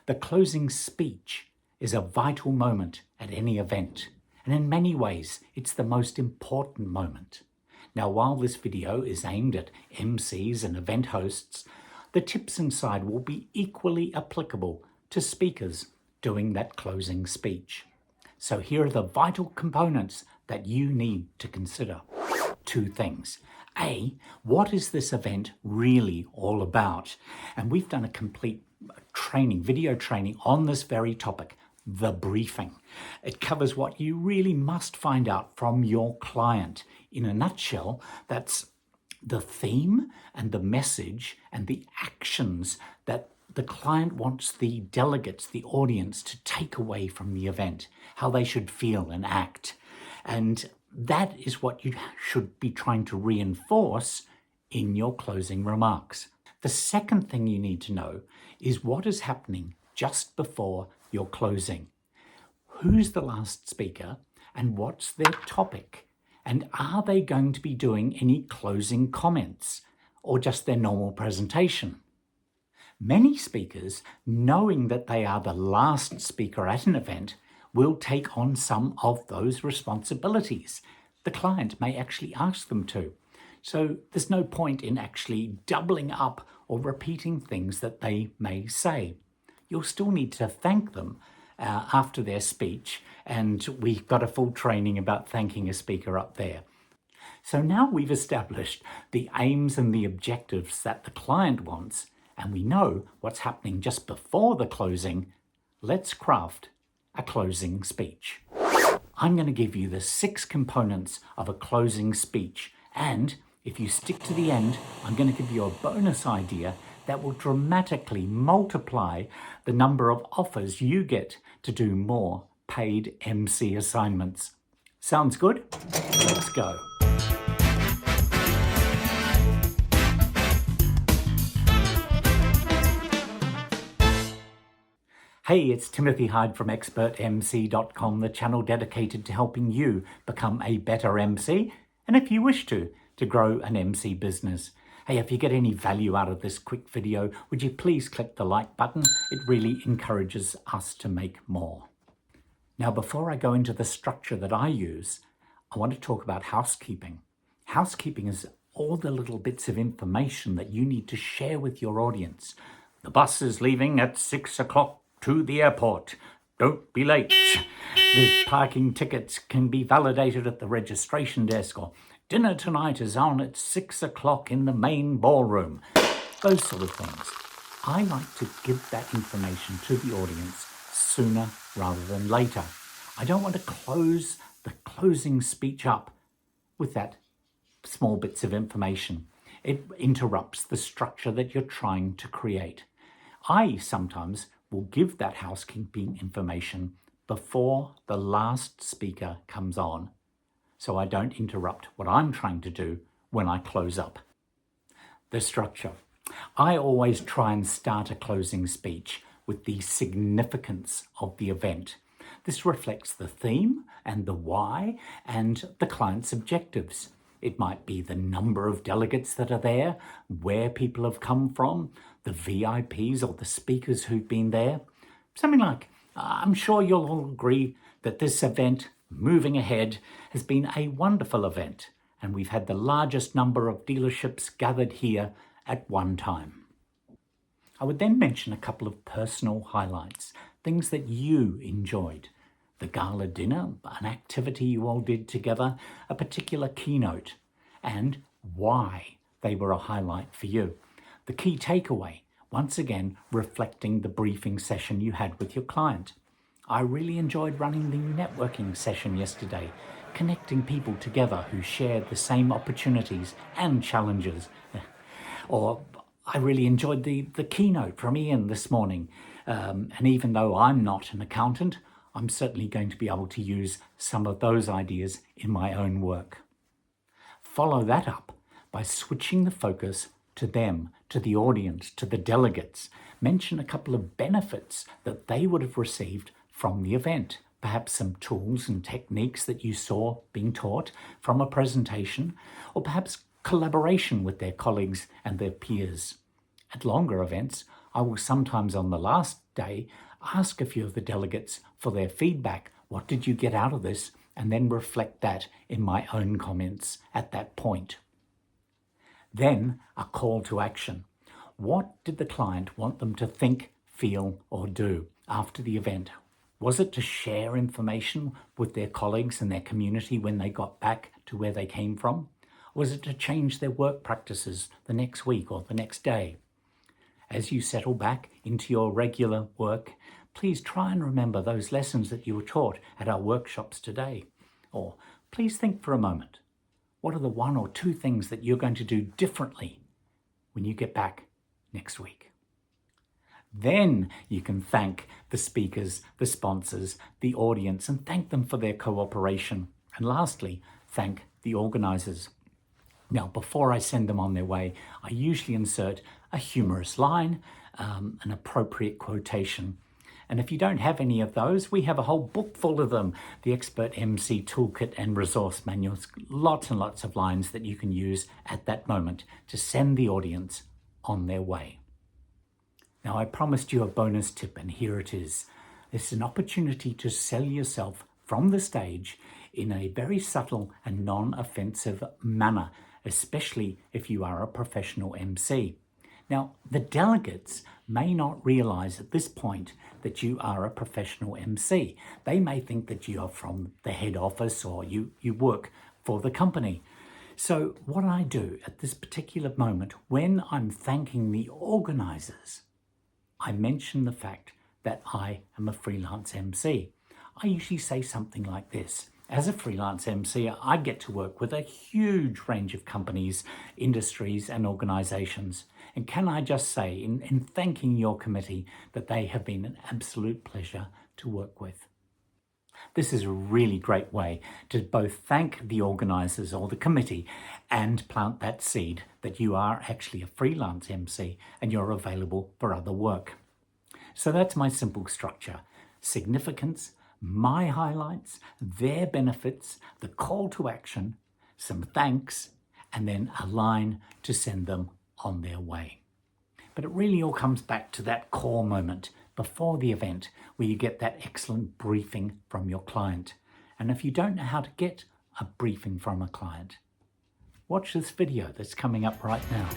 The closing speech is a vital moment at any event, and in many ways, it's the most important moment. Now, while this video is aimed at MCs and event hosts, the tips inside will be equally applicable to speakers doing that closing speech. So here are the vital components that you need to consider. 2 things. A, what is this event really all about? And we've done a complete video training on this very topic, the briefing. It covers what you really must find out from your client. In a nutshell, that's the theme and the message and the actions that the client wants the delegates, the audience, to take away from the event, how they should feel and act. And that is what you should be trying to reinforce in your closing remarks. The second thing you need to know is what is happening just before your closing. Who's the last speaker and what's their topic? And are they going to be doing any closing comments or just their normal presentation? Many speakers, knowing that they are the last speaker at an event, will take on some of those responsibilities. The client may actually ask them to. So there's no point in actually doubling up or repeating things that they may say. You'll still need to thank them after their speech, and we've got a full training about thanking a speaker up there. So now we've established the aims and the objectives that the client wants, and we know what's happening just before the closing. Let's craft a closing speech. I'm going to give you the 6 components of a closing speech, and if you stick to the end, I'm going to give you a bonus idea that will dramatically multiply the number of offers you get to do more paid MC assignments. Sounds good? Let's go. Hey, it's Timothy Hyde from ExpertMC.com, the channel dedicated to helping you become a better MC, and if you wish to grow an MC business. Hey, if you get any value out of this quick video, would you please click the like button? It really encourages us to make more. Now, before I go into the structure that I use, I want to talk about housekeeping. Housekeeping is all the little bits of information that you need to share with your audience. The bus is leaving at 6 o'clock to the airport. Don't be late. The parking tickets can be validated at the registration desk, or dinner tonight is on at 6 o'clock in the main ballroom. Those sort of things. I like to give that information to the audience sooner rather than later. I don't want to close the closing speech up with that small bits of information. It interrupts the structure that you're trying to create. I sometimes will give that housekeeping information before the last speaker comes on, so I don't interrupt what I'm trying to do when I close up. The structure. I always try and start a closing speech with the significance of the event. This reflects the theme and the why and the client's objectives. It might be the number of delegates that are there, where people have come from, the VIPs or the speakers who've been there. Something like, I'm sure you'll all agree that this event, moving ahead, has been a wonderful event, and we've had the largest number of dealerships gathered here at one time. I would then mention a couple of personal highlights, things that you enjoyed. The gala dinner, an activity you all did together, a particular keynote, and why they were a highlight for you. The key takeaway, once again, reflecting the briefing session you had with your client. I really enjoyed running the networking session yesterday, connecting people together who shared the same opportunities and challenges. Or I really enjoyed the keynote from Ian this morning. And even though I'm not an accountant, I'm certainly going to be able to use some of those ideas in my own work. Follow that up by switching the focus to them, to the audience, to the delegates. Mention a couple of benefits that they would have received from the event. Perhaps some tools and techniques that you saw being taught from a presentation, or perhaps collaboration with their colleagues and their peers. At longer events, I will sometimes on the last day ask a few of the delegates for their feedback. What did you get out of this? And then reflect that in my own comments at that point. Then a call to action. What did the client want them to think, feel, or do after the event? Was it to share information with their colleagues and their community when they got back to where they came from? Was it to change their work practices the next week or the next day? As you settle back into your regular work, please try and remember those lessons that you were taught at our workshops today. Or please think for a moment, what are the 1 or 2 things that you're going to do differently when you get back next week? Then you can thank the speakers, the sponsors, the audience, and thank them for their cooperation. And lastly, thank the organisers. Now, before I send them on their way, I usually insert a humorous line, an appropriate quotation. And if you don't have any of those, we have a whole book full of them. The ExpertMC Toolkit and Resource Manuals, lots and lots of lines that you can use at that moment to send the audience on their way. Now, I promised you a bonus tip, and here it is. It's an opportunity to sell yourself from the stage in a very subtle and non-offensive manner, especially if you are a professional MC. Now, the delegates may not realize at this point that you are a professional MC. They may think that you are from the head office or you work for the company. So what I do at this particular moment, when I'm thanking the organizers, I mention the fact that I am a freelance MC. I usually say something like this. As a freelance MC, I get to work with a huge range of companies, industries, and organizations. And can I just say, in thanking your committee, that they have been an absolute pleasure to work with. This is a really great way to both thank the organizers or the committee and plant that seed that you are actually a freelance MC and you're available for other work. So that's my simple structure. Significance, my highlights, their benefits, the call to action, some thanks, and then a line to send them on their way. But it really all comes back to that core moment before the event where you get that excellent briefing from your client. And if you don't know how to get a briefing from a client, watch this video that's coming up right now.